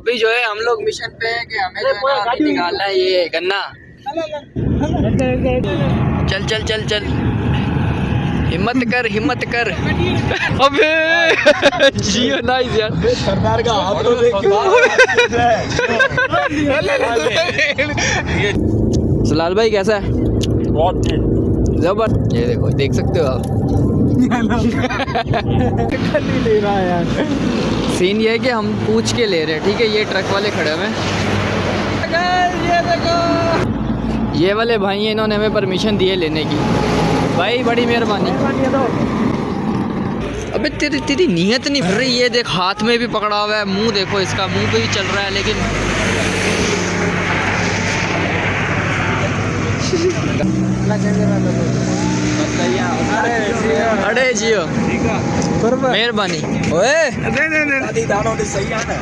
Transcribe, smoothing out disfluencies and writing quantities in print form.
अभी जो है हम लोग मिशन पे है कि हमें जो है ना अभी निकालना है ये गन्ना। चल चल चल चल, हिम्मत कर हिम्मत कर। अबे जियो नाइस यार, सरदार का हाथ तो सलाल भाई कैसा है? बहुत जबर। ये देखो, देख सकते हो आप। नहीं ले रहा है यार। सीन ये है कि हम पूछ के ले रहे हैं, ठीक है। ये ट्रक वाले खड़े हुए हैं, ये देखो, ये वाले भाई हैं, इन्होंने हमें परमिशन दी है लेने की। भाई बड़ी मेहरबानी। अबे तेरी तेरी नीयत नहीं फिर रही। ये देख, हाथ में भी पकड़ा हुआ है, मुंह देखो इसका, मुंह पे भी चल रहा है, लेकिन अरे जियो मेहरबानी। ओए नहीं दानों ने सही है ना।